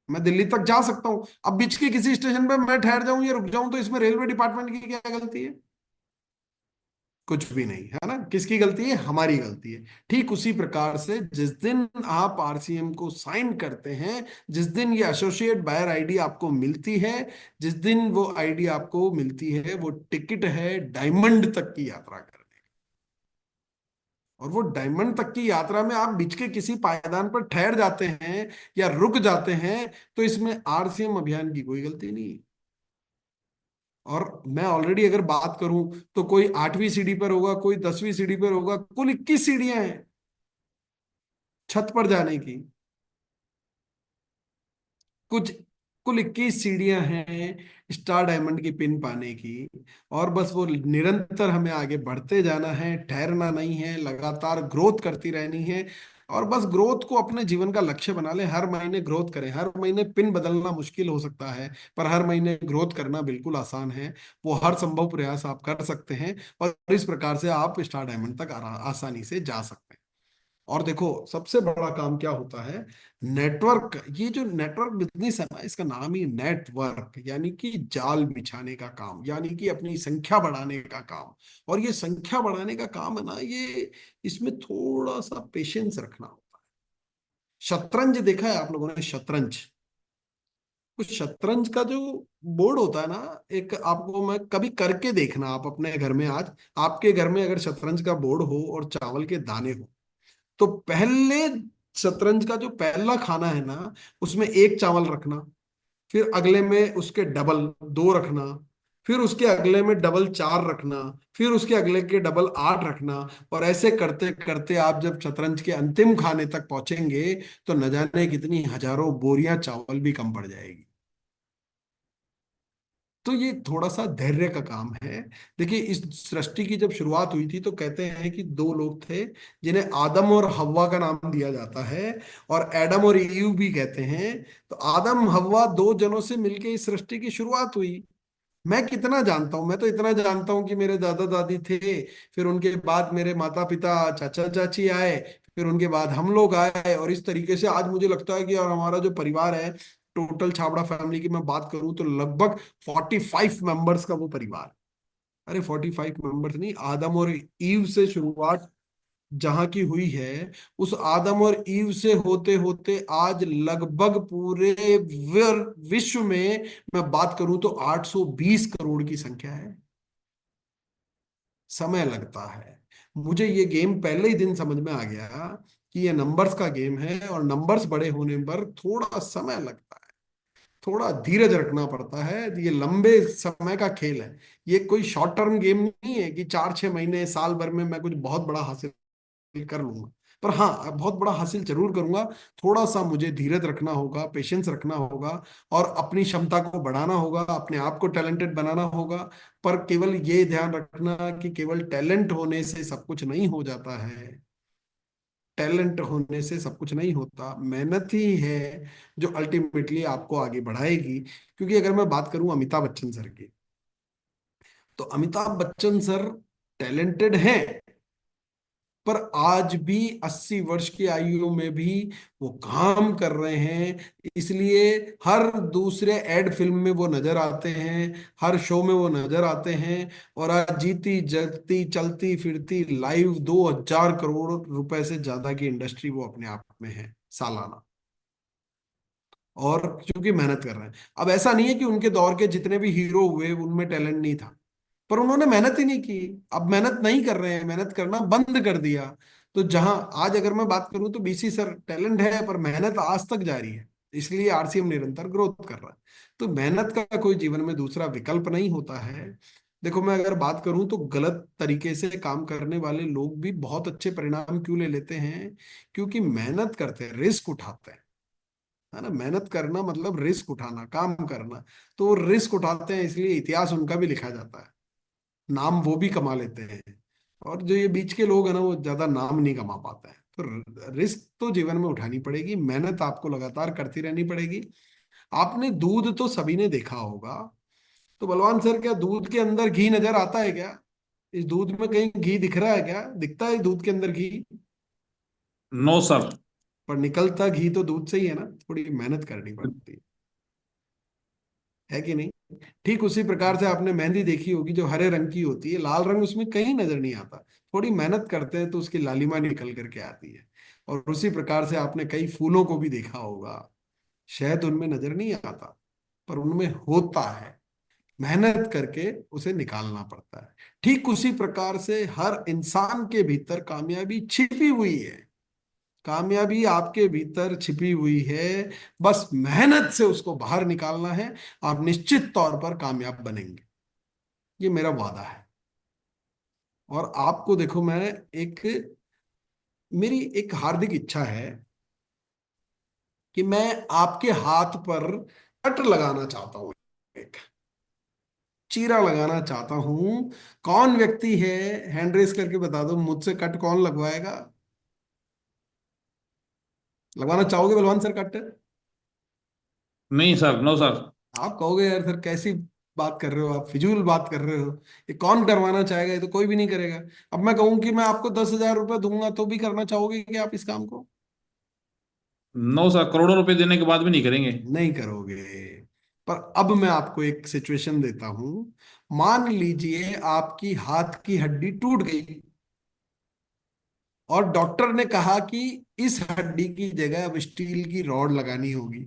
मैं दिल्ली तक जा सकता हूं। अब बीच के किसी स्टेशन पे मैं ठहर जाऊं या रुक जाऊं, तो इसमें रेलवे डिपार्टमेंट की क्या गलती है? कुछ भी नहीं है ना। किसकी गलती है? हमारी गलती है। ठीक उसी प्रकार से जिस दिन आप आरसीएम को साइन करते हैं, जिस दिन ये एसोसिएट बायर आईडी आपको मिलती है, जिस दिन वो आईडी आपको मिलती है, वो टिकट है डायमंड तक की यात्रा करने। और वो डायमंड तक की यात्रा में आप बीच के किसी पायदान पर ठहर जाते हैं या रुक जाते हैं, तो इसमें आरसीएम अभियान की कोई गलती नहीं है। और मैं ऑलरेडी अगर बात करूं, तो कोई 8वीं सीढ़ी पर होगा, कोई 10वीं सीढ़ी पर होगा, कुल 21 सीढ़ियां हैं छत पर जाने की। कुछ कुल 21 सीढ़ियां हैं स्टार डायमंड की पिन पाने की। और बस वो निरंतर हमें आगे बढ़ते जाना है, ठहरना नहीं है, लगातार ग्रोथ करती रहनी है। और बस ग्रोथ को अपने जीवन का लक्ष्य बना ले, हर महीने ग्रोथ करें। हर महीने पिन बदलना मुश्किल हो सकता है, पर हर महीने ग्रोथ करना बिल्कुल आसान है। वो हर संभव प्रयास आप कर सकते हैं, और इस प्रकार से आप स्टार डायमंड तक आसानी से जा सकते हैं। और देखो, सबसे बड़ा काम क्या होता है? नेटवर्क। ये जो नेटवर्क बिजनेस है ना, इसका नाम ही नेटवर्क, यानी कि जाल बिछाने का काम, यानी कि अपनी संख्या बढ़ाने का काम। और ये संख्या बढ़ाने का काम है ना, ये इसमें थोड़ा सा पेशेंस रखना होता है। शतरंज देखा है आप लोगों ने? शतरंज, कुछ शतरंज का जो बोर्ड होता है ना, एक आपको मैं कभी करके देखना, आप अपने घर में आज, आपके घर में अगर शतरंज का बोर्ड हो और चावल के दाने हो, तो पहले शतरंज का जो पहला खाना है ना, उसमें एक चावल रखना, फिर अगले में उसके डबल दो रखना, फिर उसके अगले में डबल चार रखना, फिर उसके अगले के डबल आठ रखना। और ऐसे करते करते आप जब शतरंज के अंतिम खाने तक पहुंचेंगे, तो न जाने कितनी हजारों बोरियां चावल भी कम पड़ जाएगी। तो ये थोड़ा सा धैर्य का काम है। देखिए, इस सृष्टि की जब शुरुआत हुई थी, तो कहते हैं कि दो लोग थे जिन्हें आदम और हव्वा का नाम दिया जाता है, और एडम और ईव भी कहते हैं। तो आदम हव्वा दो जनों से मिलकर इस सृष्टि की शुरुआत हुई। मैं कितना जानता हूं? मैं तो इतना जानता हूं कि मेरे दादा दादी थे, फिर उनके बाद मेरे माता पिता चाचा चाची आए, फिर उनके बाद हम लोग आए, और इस तरीके से आज मुझे लगता है कि और हमारा जो परिवार है, टोटल छाबड़ा फैमिली की मैं बात करूं तो लगभग 45 मेंबर्स का वो परिवार है। अरे 45 मेंबर्स नहीं, आदम और ईव से शुरुआत जहां की हुई है, उस आदम और ईव से होते होते आज लगभग पूरे विश्व में मैं बात करूं तो 820 करोड़ की संख्या है। समय लगता है। मुझे ये गेम पहले ही दिन समझ में आ गया कि ये नंबर्स का गेम है, और नंबर्स बड़े होने पर थोड़ा समय लगता है, थोड़ा धीरज रखना पड़ता है। ये लंबे समय का खेल है। ये कोई शॉर्ट टर्म गेम नहीं है कि 4-6 महीने साल भर में मैं कुछ बहुत बड़ा हासिल कर लूंगा। पर हाँ, बहुत बड़ा हासिल जरूर करूंगा। थोड़ा सा मुझे धीरज रखना होगा, पेशेंस रखना होगा, और अपनी क्षमता को बढ़ाना होगा, अपने आप को टैलेंटेड बनाना होगा। पर केवल ये ध्यान रखना कि केवल टैलेंट होने से सब कुछ नहीं हो जाता है। टैलेंट होने से सब कुछ नहीं होता, मेहनत ही है जो अल्टीमेटली आपको आगे बढ़ाएगी। क्योंकि अगर मैं बात करूं अमिताभ बच्चन सर की, तो अमिताभ बच्चन सर टैलेंटेड हैं, पर आज भी 80 वर्ष की आयु में भी वो काम कर रहे हैं। इसलिए हर दूसरे एड फिल्म में वो नजर आते हैं, हर शो में वो नजर आते हैं। और आज जीती जगती चलती फिरती लाइव 2000 करोड़ रुपए से ज्यादा की इंडस्ट्री वो अपने आप में है सालाना। और क्योंकि मेहनत कर रहे हैं। अब ऐसा नहीं है कि उनके दौर के जितने भी हीरो हुए उनमें टैलेंट नहीं था, पर उन्होंने मेहनत ही नहीं की। अब मेहनत नहीं कर रहे हैं, मेहनत करना बंद कर दिया। तो जहां आज अगर मैं बात करूं तो बीसी सर टैलेंट है, पर मेहनत आज तक जारी है। इसलिए आरसीएम निरंतर ग्रोथ कर रहा है। तो मेहनत का कोई जीवन में दूसरा विकल्प नहीं होता है। देखो, मैं अगर बात करूं तो गलत तरीके से काम करने वाले लोग भी बहुत अच्छे परिणाम क्यों ले लेते हैं? क्योंकि मेहनत करते हैं, रिस्क उठाते हैं। है ना, मेहनत करना मतलब रिस्क उठाना, काम करना। तो वो रिस्क उठाते हैं, इसलिए इतिहास उनका भी लिखा जाता है, नाम वो भी कमा लेते हैं। और जो ये बीच के लोग हैं ना, वो ज्यादा नाम नहीं कमा पाते हैं। तो रिस्क तो जीवन में उठानी पड़ेगी, मेहनत आपको लगातार करती रहनी पड़ेगी। आपने दूध तो सभी ने देखा होगा। तो बलवान सर, क्या दूध के अंदर घी नजर आता है क्या? इस दूध में कहीं घी दिख रहा है क्या? दिखता है दूध के अंदर घी? No sir. पर निकलता घी तो दूध से ही है ना। थोड़ी मेहनत करनी पड़ती है कि नहीं? ठीक उसी प्रकार से आपने मेहंदी देखी होगी, जो हरे रंग की होती है, लाल रंग उसमें कहीं नजर नहीं आता। थोड़ी मेहनत करते हैं तो उसकी लालिमा निकल करके आती है। और उसी प्रकार से आपने कई फूलों को भी देखा होगा, शहद उनमें नजर नहीं आता, पर उनमें होता है। मेहनत करके उसे निकालना पड़ता है। ठीक उसी प्रकार से हर इंसान के भीतर कामयाबी छिपी हुई है। कामयाबी आपके भीतर छिपी हुई है। बस मेहनत से उसको बाहर निकालना है। आप निश्चित तौर पर कामयाब बनेंगे, ये मेरा वादा है। और आपको देखो, मैं एक मेरी एक हार्दिक इच्छा है कि मैं आपके हाथ पर कट लगाना चाहता हूं, एक चीरा लगाना चाहता हूं। कौन व्यक्ति है? हैंड रेस करके बता दो, मुझसे कट कौन लगवाएगा? लगवाना चाहोगे बलवान सर कट? नहीं सर, नो सर। आप कहोगे यार सर कैसी बात कर रहे हो, आप फिजूल बात कर रहे हो, ये कौन करवाना चाहेगा? ये तो कोई भी नहीं करेगा। अब मैं कहूं कि मैं आपको 10,000 रुपये दूंगा, तो भी करना चाहोगे कि आप इस काम को? नो सर, करोड़ों रुपए देने के बाद भी नहीं करेंगे। नहीं करोगे। पर अब मैं आपको एक सिचुएशन देता हूं। मान लीजिए आपकी हाथ की हड्डी टूट गई, और डॉक्टर ने कहा कि इस हड्डी की जगह अब स्टील की रॉड लगानी होगी।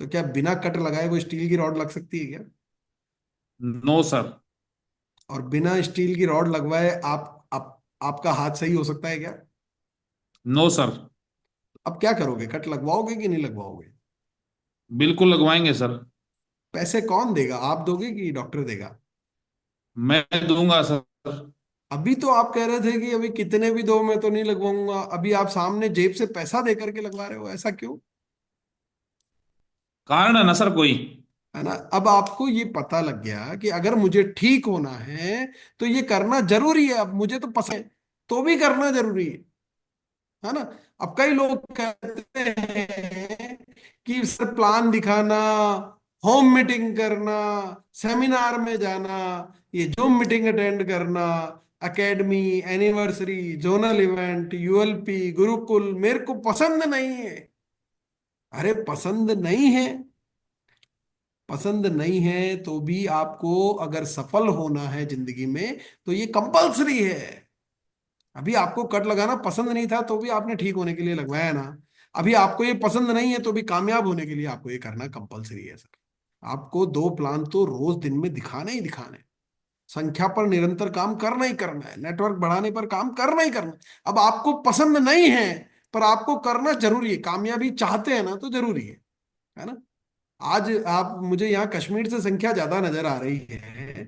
तो क्या बिना कट लगाए वो स्टील की रॉड लग सकती है क्या? No sir. और बिना स्टील की रॉड लगवाए आपका हाथ सही हो सकता है क्या? No sir. अब क्या करोगे? कट लगवाओगे कि नहीं लगवाओगे? बिल्कुल लगवाएंगे सर। पैसे कौन देगा, आप दोगे कि डॉक्टर देगा? मैं दूंगा सर। अभी तो आप कह रहे थे कि अभी कितने भी दो मैं तो नहीं लगवाऊंगा, अभी आप सामने जेब से पैसा दे करके लगवा रहे हो, ऐसा क्यों? कारण है ना सर कोई। है ना, अब आपको ये पता लग गया कि अगर मुझे ठीक होना है तो ये करना जरूरी है। अब मुझे तो पसंद है, तो भी करना जरूरी है ना। अब कई लोग कहते हैं कि सर प्लान दिखाना, होम मीटिंग करना, सेमिनार में जाना, ये जूम मीटिंग अटेंड करना, academy, anniversary, zonal event, ULP, Gurukul मेरे को पसंद नहीं है। अरे पसंद नहीं है, पसंद नहीं है तो भी आपको अगर सफल होना है जिंदगी में, तो ये कंपलसरी है। अभी आपको कट लगाना पसंद नहीं था तो भी आपने ठीक होने के लिए लगवाया ना। अभी आपको ये पसंद नहीं है तो भी कामयाब होने के लिए आपको ये करना कंपलसरी है सर। आपको 2 प्लान तो रोज दिन में दिखाने ही दिखाने हैं। संख्या पर निरंतर काम करना ही करना है, नेटवर्क बढ़ाने पर काम करना ही करना है। अब आपको पसंद नहीं है पर आपको करना जरूरी है, कामयाबी चाहते हैं ना तो जरूरी है ना। आज आप मुझे यहाँ कश्मीर से संख्या ज्यादा नजर आ रही है,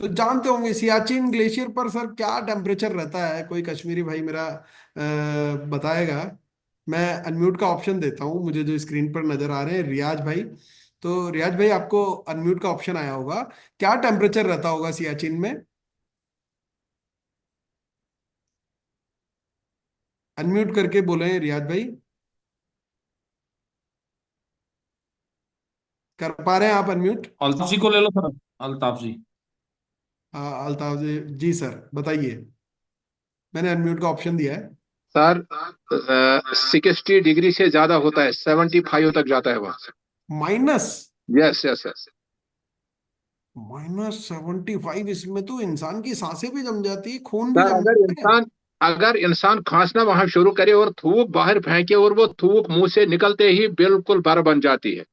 तो जानते होंगे सियाचिन ग्लेशियर पर सर क्या टेम्परेचर रहता है, कोई कश्मीरी भाई मेरा बताएगा। मैं अनम्यूट का ऑप्शन देता हूँ, मुझे जो स्क्रीन पर नजर आ रहे हैं रियाज भाई। तो रियाज भाई आपको अनम्यूट का ऑप्शन आया होगा, क्या टेम्परेचर रहता होगा सियाचिन में? अनम्यूट करके बोले रियाज भाई। कर पा रहे हैं आप अनम्यूट? अल्ताफ जी को ले लो सर, अल्ताफ जी। हाँ अल्ताफ जी, जी सर बताइए। मैंने अनम्यूट का ऑप्शन दिया है। सर 60 डिग्री से ज्यादा होता है, 75 तक जाता है वहां से। Minus yes yes yes. -75? इसमें तो इंसान की सांसें भी जम जाती है, खून भी सर जम जाता है। अगर इंसान खांसना वहां शुरू करे और थूक बाहर फेंके और वो थूक मुंह से निकलते ही बिल्कुल बर्फ बन जाती है।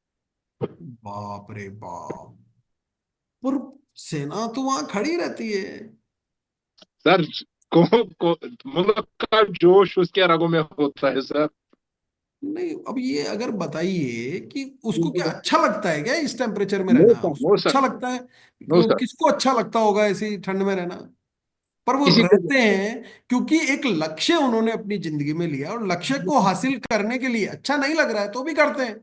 बाप रे बाप। पर सेना तो वहां खड़ी रहती है। सर को मुल्क का जोश उसके रगों में होता है सर। नहीं अब ये अगर बताइए कि उसको क्या अच्छा लगता है क्या इस टेम्परेचर में नो रहना, सर, उसको नो अच्छा सर, लगता है? No sir. किसको अच्छा लगता होगा ऐसी ठंड में रहना? पर वो किसी को रहते हैं क्योंकि एक लक्ष्य उन्होंने अपनी जिंदगी में लिया, और लक्ष्य को हासिल करने के लिए अच्छा नहीं लग रहा है तो भी करते हैं।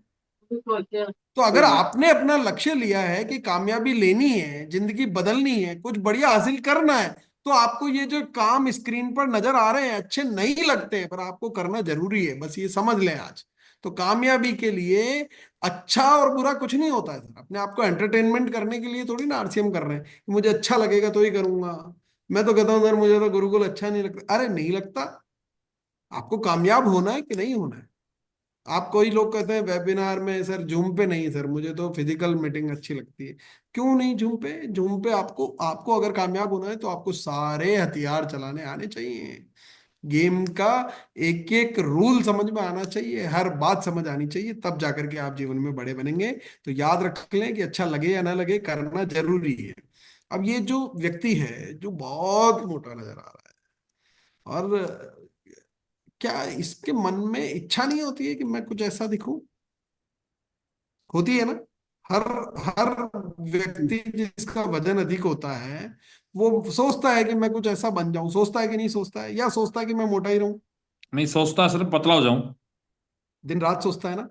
तो अगर आपने अपना लक्ष्य लिया है कि कामयाबी लेनी है, जिंदगी बदलनी है, कुछ बढ़िया हासिल करना है, तो आपको ये जो काम स्क्रीन पर नजर आ रहे हैं अच्छे नहीं लगते हैं पर आपको करना जरूरी है, बस ये समझ लें आज। तो कामयाबी के लिए अच्छा और बुरा कुछ नहीं होता है सर। अपने आप को एंटरटेनमेंट करने के लिए थोड़ी ना आरसीएम कर रहे हैं कि मुझे अच्छा लगेगा तो ही करूंगा। मैं तो कहता हूँ सर मुझे तो गुरुकुल अच्छा नहीं लगता, अरे नहीं लगता। आपको कामयाब होना है कि नहीं होना है? आप कोई लोग कहते हैं वेबिनार में सर जूम पे नहीं, सर मुझे तो फिजिकल मीटिंग अच्छी लगती है। क्यों नहीं जूम पे? जूम पे आपको आपको अगर कामयाब होना है तो आपको सारे हथियार चलाने आने चाहिए। गेम का एक एक रूल समझ में आना चाहिए, हर बात समझ आनी चाहिए, तब जाकर के आप जीवन में बड़े बनेंगे। तो याद रख लें कि अच्छा लगे या ना लगे करना जरूरी है। अब ये जो व्यक्ति है जो बहुत मोटा नजर आ रहा है, और क्या इसके मन में इच्छा नहीं होती है कि मैं कुछ ऐसा दिखूं? होती है ना। हर हर व्यक्ति जिसका वजन अधिक होता है वो सोचता है कि मैं कुछ ऐसा बन जाऊं, सोचता है कि नहीं सोचता है, या सोचता है कि मैं मोटा ही रहूं? नहीं सोचता सर, पतला हो जाऊं। दिन रात सोचता है ना।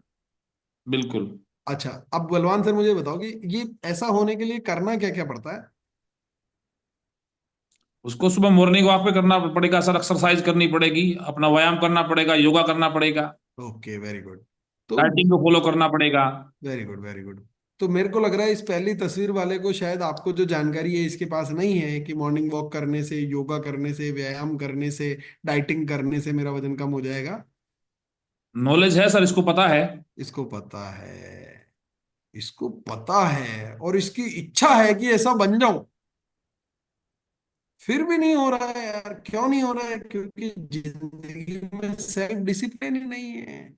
बिल्कुल। अच्छा अब बलवान सर मुझे बताओ कि ये ऐसा होने के लिए करना क्या क्या पड़ता है? उसको सुबह मॉर्निंग वॉक पे करना पड़ेगा सर, एक्सरसाइज करनी पड़ेगी, अपना व्यायाम करना पड़ेगा, योगा करना पड़ेगा, ओके वेरी गुड। तो डाइटिंग को फॉलो करना पड़ेगा। Very good very good. तो मेरे को लग रहा है इस पहली तस्वीर वाले को शायद आपको जो जानकारी है इसके पास नहीं है कि मॉर्निंग वॉक करने से, योगा करने से, व्यायाम करने से, डाइटिंग करने से मेरा वजन कम हो जाएगा। नॉलेज है सर, इसको पता है। इसको पता है, इसको पता है और इसकी इच्छा है कि ऐसा बन जाऊं, फिर भी नहीं हो रहा है यार। क्यों नहीं हो रहा है? क्योंकि जिंदगी में सेल्फ डिसिप्लिन ही नहीं है।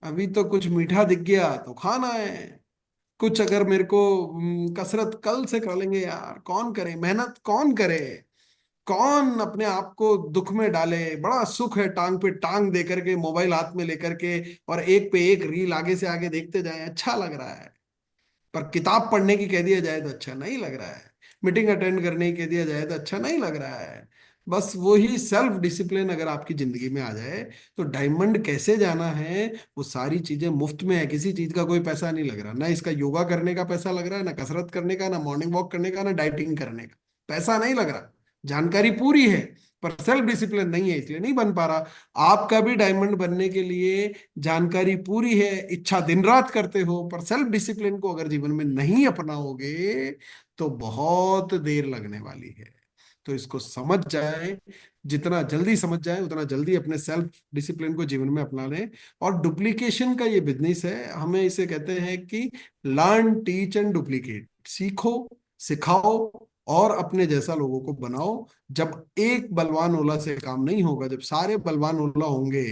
अभी तो कुछ मीठा दिख गया तो खाना है, कुछ अगर मेरे को कसरत कल से कर लेंगे यार, कौन करे मेहनत, कौन करे, कौन अपने आप को दुख में डाले? बड़ा सुख है टांग पे टांग दे करके, मोबाइल हाथ में लेकर के और एक पे एक रील आगे से आगे देखते जाए, अच्छा लग रहा है। पर किताब पढ़ने की कह दिया जाए तो अच्छा नहीं लग रहा है, मीटिंग अटेंड करने की कह दिया जाए तो अच्छा नहीं लग रहा है। बस वही सेल्फ डिसिप्लिन अगर आपकी जिंदगी में आ जाए तो डायमंड कैसे जाना है, वो सारी चीजें मुफ्त में है, किसी चीज का कोई पैसा नहीं लग रहा, ना इसका योगा करने का पैसा लग रहा है, ना कसरत करने का, ना मॉर्निंग वॉक करने का, ना डाइटिंग करने का पैसा नहीं लग रहा। जानकारी पूरी है पर सेल्फ डिसिप्लिन नहीं है, इसलिए नहीं बन पा रहा। आपका भी डायमंड बनने के लिए जानकारी पूरी है, इच्छा दिन रात करते हो, पर सेल्फ डिसिप्लिन को अगर जीवन में नहीं अपनाओगे तो बहुत देर लगने वाली है। तो इसको समझ जाए, जितना जल्दी समझ जाए उतना जल्दी अपने सेल्फ डिसिप्लिन को जीवन में अपना लें। और डुप्लीकेशन का ये बिजनेस है, हमें इसे कहते हैं कि लर्न टीच एंड डुप्लीकेट, सीखो, सिखाओ और अपने जैसा लोगों को बनाओ। जब एक बलवान ओला से काम नहीं होगा, जब सारे बलवान ओला होंगे,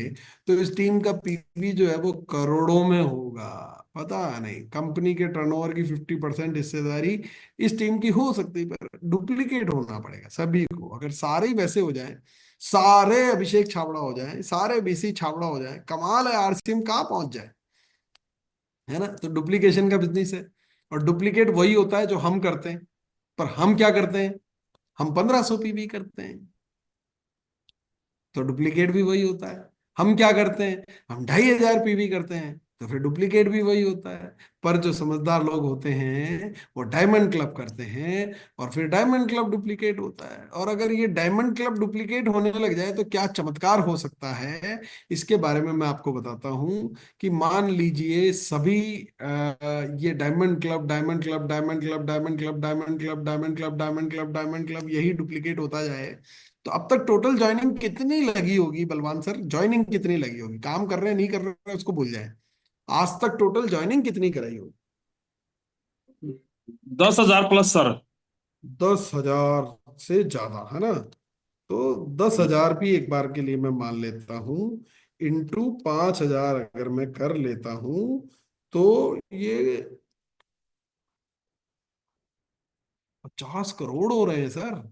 तो इस टीम का पीवी जो है वो करोड़ों में होगा। पता नहीं, कंपनी के टर्नओवर की 50% हिस्सेदारी इस टीम की हो सकती है, पर डुप्लीकेट होना पड़ेगा सभी को। अगर सारे ही वैसे हो जाएं, सारे अभिषेक छाबड़ा हो जाएं, सारे बीसी छाबड़ा हो जाएं, कमाल है, आरसीएम कहाँ पहुंच जाए, है ना। तो डुप्लीकेशन का बिजनेस है, और डुप्लीकेट वही होता है जो हम करते हैं। पर हम क्या करते हैं, हम 1500 पीवी करते हैं, तो डुप्लीकेट भी वही होता है। हम क्या करते हैं, हम 2500 पीवी करते हैं, तो फिर डुप्लीकेट भी वही होता है। पर जो समझदार लोग होते हैं वो डायमंड क्लब करते हैं, और फिर डायमंड क्लब डुप्लीकेट होता है। और अगर ये डायमंड क्लब डुप्लीकेट होने लग जाए तो क्या चमत्कार हो सकता है, इसके बारे में मैं आपको बताता हूँ। कि मान लीजिए सभी ये diamond club, diamond club, diamond club, diamond club, diamond club, diamond club, diamond club, diamond club, यही डुप्लीकेट होता जाए, तो अब तक टोटल ज्वाइनिंग कितनी लगी होगी बलवान सर, ज्वाइनिंग कितनी लगी होगी, काम कर रहे हैं नहीं कर रहे हैं उसको भूल जाए, आज तक टोटल ज्वाइनिंग कितनी कराई होगी? 10,000 प्लस सर। 10,000 से ज्यादा, है ना। तो 10,000 भी एक बार के लिए मैं मान लेता हूँ, इंटू 5,000 अगर मैं कर लेता हूँ, तो ये 50 करोड़ हो रहे हैं सर।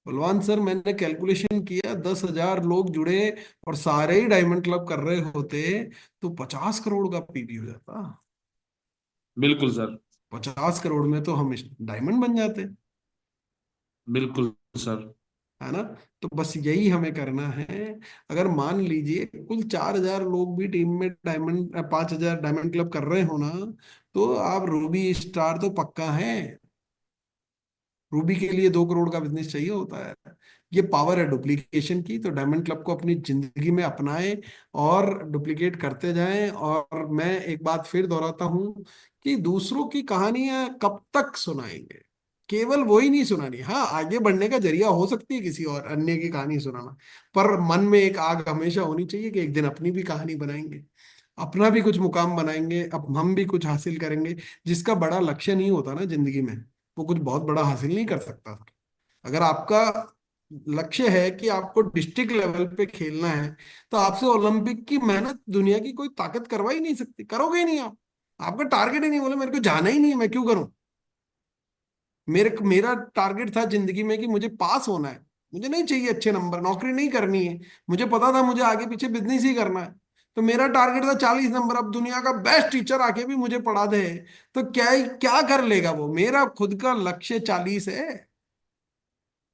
बलवान सर, मैंने कैलकुलेशन किया, 10,000 लोग जुड़े और सारे ही डायमंड क्लब कर रहे होते, तो 50 करोड़ का पीवी हो जाता। बिल्कुल सर। 50 करोड़ में तो हम डायमंड बन जाते, बिल्कुल सर। है ना। तो बस यही हमें करना है। अगर मान लीजिए कुल 4,000 लोग भी टीम में डायमंड, 5,000 डायमंड क्लब कर रहे हो ना, तो आप रूबी स्टार तो पक्का है। रूबी के लिए 2 करोड़ का बिजनेस चाहिए होता है। ये पावर है डुप्लीकेशन की, तो डायमंड क्लब को अपनी जिंदगी में अपनाएं और डुप्लीकेट करते जाएं। और मैं एक बात फिर दोहराता हूं कि दूसरों की कहानियां कब तक सुनाएंगे, केवल वही नहीं सुनानी। हाँ, आगे बढ़ने का जरिया हो सकती है किसी और अन्य की कहानी सुनाना, पर मन में एक आग हमेशा होनी चाहिए कि एक दिन अपनी भी कहानी बनाएंगे, अपना भी कुछ मुकाम बनाएंगे, अब हम भी कुछ हासिल करेंगे। जिसका बड़ा लक्ष्य नहीं होता ना जिंदगी में, वो कुछ बहुत बड़ा हासिल नहीं कर सकता। अगर आपका लक्ष्य है कि आपको डिस्ट्रिक्ट लेवल पे खेलना है, तो आपसे ओलंपिक की मेहनत दुनिया की कोई ताकत करवा ही नहीं सकती, करोगे ही नहीं आप। आपका टारगेट ही नहीं, बोले मेरे को जाना ही नहीं है, मैं क्यों करूं। मेरा टारगेट था जिंदगी में कि मुझे पास होना है, मुझे नहीं चाहिए अच्छे नंबर, नौकरी नहीं करनी है। मुझे पता था मुझे आगे पीछे बिजनेस ही करना है, तो मेरा टारगेट था 40 नंबर। अब दुनिया का बेस्ट टीचर आके भी मुझे पढ़ा दे, तो क्या कर लेगा वो, मेरा खुद का लक्ष्य 40 है।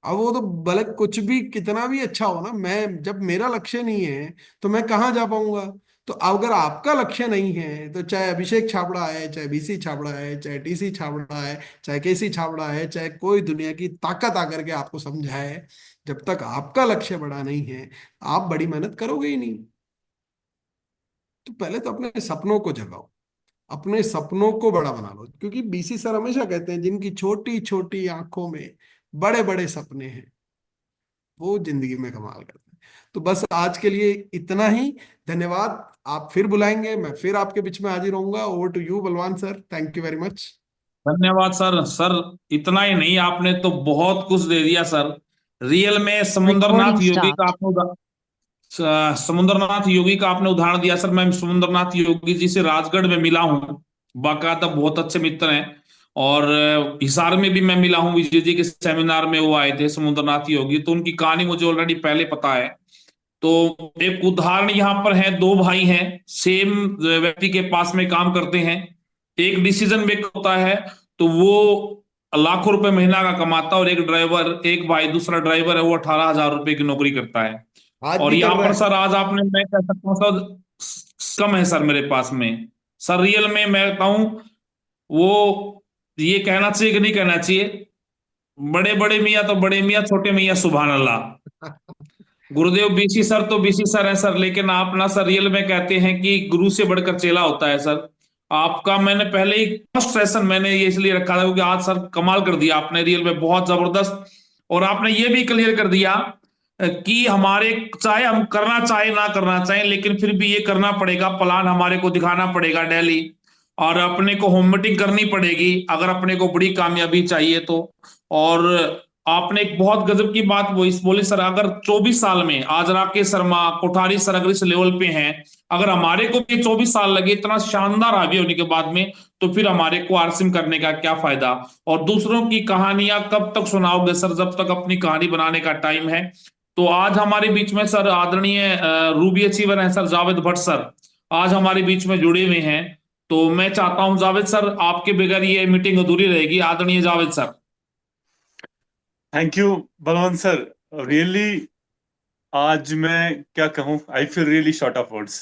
अब वो तो भले कुछ भी कितना भी अच्छा हो ना, मैं जब मेरा लक्ष्य नहीं है तो मैं कहाँ जा पाऊंगा। तो अगर आपका लक्ष्य नहीं है, तो चाहे अभिषेक छाबड़ा है, चाहे बीसी छाबड़ा है, चाहे टीसी छाबड़ा है, चाहे केसी छाबड़ा है, चाहे कोई दुनिया की ताकत आकर के आपको समझाए, जब तक आपका लक्ष्य बड़ा नहीं है, आप बड़ी मेहनत करोगे ही नहीं। तो पहले तो अपने सपनों को जगाओ, अपने सपनों को बड़ा बना लो, क्योंकि बीसी सर हमेशा कहते हैं जिनकी छोटी छोटी आंखों में बड़े बड़े सपने हैं, वो जिंदगी में कमाल करते हैं। तो बस आज के लिए इतना ही। धन्यवाद। आप फिर बुलाएंगे, मैं फिर आपके बीच में हाजिर होऊंगा। ओवर टू यू बलवान sir, thank you very much. धन्यवाद सर। सर इतना ही नहीं, आपने तो बहुत कुछ दे दिया सर। रियल में Recording समुद्रनाथ योगी का stopped. आपने समुद्रनाथ योगी का आपने उदाहरण दिया सर। मैं समुद्रनाथ योगी जी से राजगढ़ में मिला हूँ, बाकायदा बहुत अच्छे मित्र हैं। और हिसार में भी मैं मिला हूँ, विजय जी के सेमिनार में वो आए थे समुद्रनाथ योगी, तो उनकी कहानी मुझे ऑलरेडी पहले पता है। तो एक उदाहरण यहाँ पर है, दो भाई हैं, सेम व्यक्ति के पास में काम करते हैं। एक डिसीजन मेकर होता है, तो वो लाखों रुपए महीना का कमाता है, और एक ड्राइवर, एक भाई दूसरा ड्राइवर है, वो 18,000 रुपए की नौकरी करता है। आज और भी कर यहाँ रहा पर है। सर आज आपने, मैं कह सकता हूँ सर, कम है सर मेरे पास में। सर रियल में मैं कहूँ, वो ये कहना चाहिए कि नहीं कहना चाहिए, बड़े बड़े मियाँ तो बड़े मियाँ, छोटे मियाँ सुभान अल्लाह। गुरुदेव बीसी सर तो बीसी सर है सर, लेकिन आप ना सर रियल में कहते हैं कि गुरु से बढ़कर चेला होता है सर। आपका मैंने पहले ही फर्स्ट सेशन मैंने ये इसलिए रखा था क्योंकि आज सर कमाल कर दिया आपने रियल में, बहुत जबरदस्त। और आपने ये भी क्लियर कर दिया कि हमारे, चाहे हम करना चाहे ना करना चाहे, लेकिन फिर भी ये करना पड़ेगा, प्लान हमारे को दिखाना पड़ेगा डेली। और अपने को होम मीटिंग करनी पड़ेगी अगर अपने को बड़ी कामयाबी चाहिए तो। और आपने एक बहुत गजब की बात बोली सर, अगर 24 साल में आज राकेश शर्मा, कोठारी सर अगर इस लेवल पे हैं, अगर हमारे को भी 24 साल लगे इतना शानदार हावी होने के बाद में, तो फिर हमारे को आरसीएम करने का क्या फायदा। और दूसरों की कहानियां कब तक सुनाओगे सर, जब तक अपनी कहानी बनाने का टाइम है। तो आज हमारे बीच में सर आदरणीय रूबी अचीवर हैं सर जावेद भट्ट सर, आज हमारे बीच में जुड़े हुए हैं। तो मैं चाहता हूं जावेद सर, आपके बगैर ये मीटिंग अधूरी रहेगी। आदरणीय Javed sir. Thank you Balwant sir. Really आज मैं क्या कहूँ, I feel really short of words.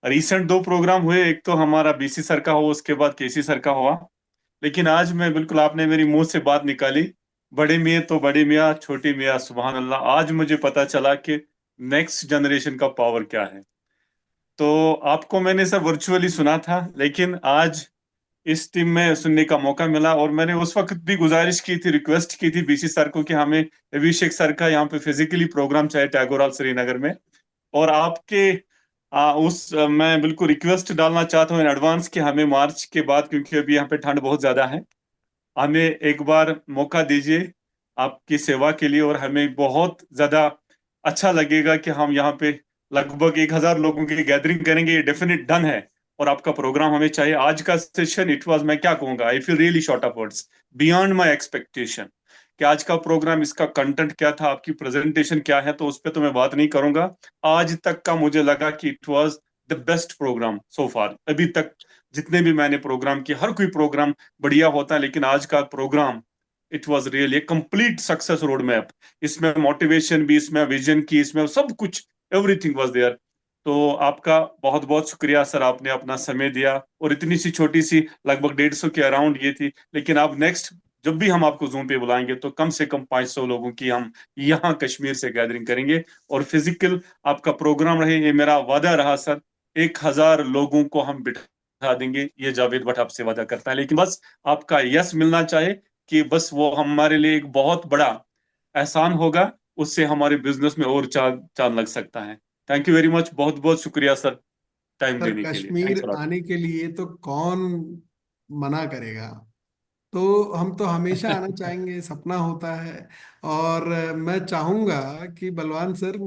Recent 2 programme हुए, एक तो हमारा बीसी सर का हुआ, उसके बाद केसी सर का हुआ। लेकिन आज मैं बिल्कुल, आपने मेरी मुंह से बात निकाली, बड़े मियाँ तो बड़े मियाँ, छोटे मियाँ सुभान अल्लाह। आज मुझे पता चला कि नेक्स्ट जनरेशन का पावर क्या है। तो आपको मैंने सर वर्चुअली सुना था, लेकिन आज इस टीम में सुनने का मौका मिला। और मैंने उस वक्त भी गुजारिश की थी, रिक्वेस्ट की थी बीसी सर को कि हमें अभिषेक सर का यहाँ पे फिजिकली प्रोग्राम चाहिए टैगोर हॉल श्रीनगर में। और आपके मैं बिल्कुल रिक्वेस्ट डालना चाहता हूँ इन एडवांस कि हमें मार्च के बाद, क्योंकि अभी यहाँ पे ठंड बहुत ज्यादा है, हमें एक बार मौका दीजिए आपकी सेवा के लिए। और हमें बहुत ज्यादा अच्छा लगेगा कि हम यहाँ पे लगभग 1,000 लोगों की गैदरिंग करेंगे, ये डेफिनेट डन है। और आपका प्रोग्राम हमें चाहिए। आज का सेशन इट वाज, मैं क्या कहूंगा, आई feel really short of words, beyond my expectation. कि आज का प्रोग्राम, इसका कंटेंट क्या था, आपकी प्रेजेंटेशन क्या है, तो उस पर तो मैं बात नहीं करूंगा। आज तक का मुझे लगा कि it was the best program so far. अभी तक जितने भी मैंने प्रोग्राम किए, हर कोई प्रोग्राम बढ़िया होता है, लेकिन आज का programme it was really complete success road map. इसमें मोटिवेशन भी, इसमें विजन की, इसमें सब कुछ, एवरीथिंग वाज देयर। तो आपका बहुत बहुत शुक्रिया सर, आपने अपना समय दिया। और इतनी सी छोटी सी, लगभग 150 के अराउंड ये थी, लेकिन अब नेक्स्ट जब भी हम आपको जूम पे बुलाएंगे तो कम से कम 500 लोगों की हम यहाँ कश्मीर से गैदरिंग करेंगे। और फिजिकल आपका प्रोग्राम रहे, ये मेरा वादा रहा सर। 1,000 लोगों को हम बिठा देंगे, ये जावेद भट्ट आपसे वादा करता है। लेकिन बस आपका यस मिलना चाहे, कि बस वो हमारे लिए एक बहुत बड़ा एहसान होगा, उससे हमारे बिजनेस में और चांद चांद लग सकता है। थैंक यू वेरी मच, बहुत बहुत शुक्रिया सर टाइम सर देने के लिए। Kashmir thanks a lot. आने के लिए तो कौन मना करेगा। तो हम तो हमेशा आना चाहेंगे, सपना होता है। और मैं चाहूंगा कि बलवान सर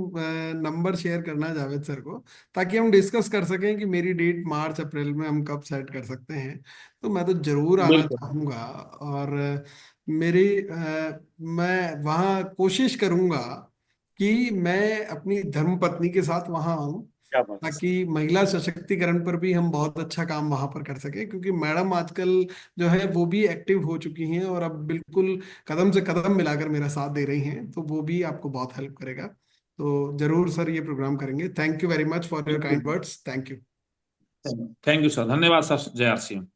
नंबर शेयर करना जावेद सर को, ताकि हम डिस्कस कर सकें कि मेरी डेट मार्च अप्रैल में हम कब सेट कर सकते हैं। तो मैं तो जरूर आना बिल्कुल। चाहूंगा। और मेरी मैं वहाँ कोशिश करूंगा कि मैं अपनी धर्मपत्नी के साथ वहाँ आऊं, क्या बात है सर। ताकि महिला सशक्तिकरण पर भी हम बहुत अच्छा काम वहां पर कर सके। क्योंकि मैडम आजकल जो है वो भी एक्टिव हो चुकी हैं और अब बिल्कुल कदम से कदम मिलाकर मेरा साथ दे रही हैं, तो वो भी आपको बहुत हेल्प करेगा। तो जरूर सर ये प्रोग्राम करेंगे। Thank you very much for your kind बिल्कुल। Words. Thank you. Thank you sir, धन्यवाद सर। जय आर सी एम।